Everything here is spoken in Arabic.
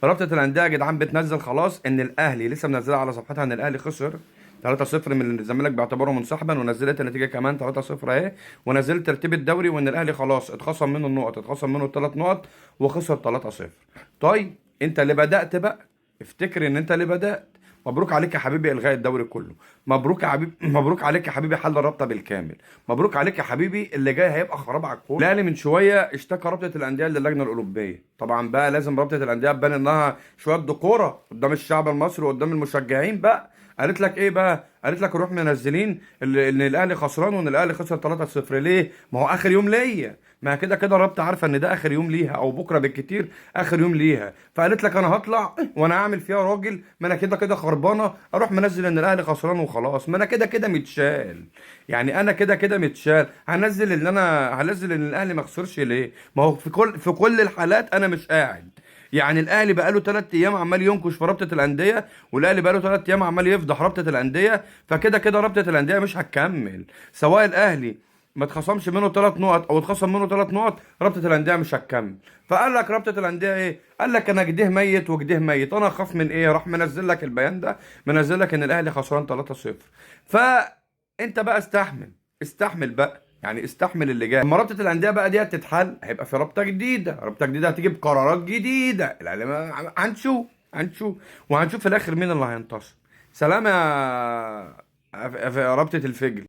رابطه الانديه يا جدعان بتنزل خلاص ان الاهلي لسه منزله على صفحتها ان الاهلي خسر 3-0 من الزمالك باعتباره منسحبا، ونزلت النتيجه كمان 3-0 اهي، ونزلت ترتيب الدوري، وان الاهلي خلاص اتخصم منه النقط، اتخصم منه الثلاث نقط وخسر 3-0. طيب انت اللي بدأت بقى، افتكر ان انت اللي بدأت. مبروك عليك يا حبيبي الغاء الدوري كله، مبروك يا حبيبي، مبروك عليك يا حبيبي حل الرابطه بالكامل، مبروك عليك يا حبيبي اللي جاي هيبقى خراب على الكوره. الاهلي من شويه اشتكى رابطه الانديه للجنه الاوروبيه، طبعا بقى لازم رابطه الانديه تبان انها شويه دكوره قدام الشعب المصري وقدام المشجعين بقى. قالت لك ايه بقى؟ قالت لك روح منزلين ان الاهلي خسران وان الاهلي خسر 3-0. ليه؟ ما هو اخر يوم ليا، ما كده كده الرابطه عارفه ان ده اخر يوم ليها او بكره بالكتير اخر يوم ليها، فقالت لك انا هطلع وانا هعمل فيها راجل، ما انا كده كده خربانه، اروح منزل ان الاهلي خسران وخلاص، ما انا كده كده متشال. يعني انا كده كده متشال، هنزل ان الاهلي ما خسرش ليه؟ ما هو في كل الحالات انا مش قاعد. يعني الاهلي بقاله 3 ايام عمال ينكش في رابطه الانديه، والاهلي بقاله 3 ايام عمال يفضح رابطه الانديه، فكده كده رابطه الانديه مش هتكمل. سواء الاهلي ما اتخصمش منه 3 نقط او اتخصم منه 3 نقط، رابطه الانديه مش هتكمل. فقال لك رابطه الانديه ايه؟ قال لك انا جديه ميت وجديه ميت، انا اخاف من ايه؟ راح منزل لك البيان ده، منزل لك ان الاهلي خسران 3-0. فانت بقى استحمل، استحمل بقى، يعني استحمل اللي جاي. لما رابطه الانديه بقى دي تتحل هيبقى في رابطه جديده، رابطه جديده هتيجي بقرارات جديده، هنشوف، هنشوف، وهنشوف في الاخر مين اللي هينتصر. سلام يا رابطه الفجل.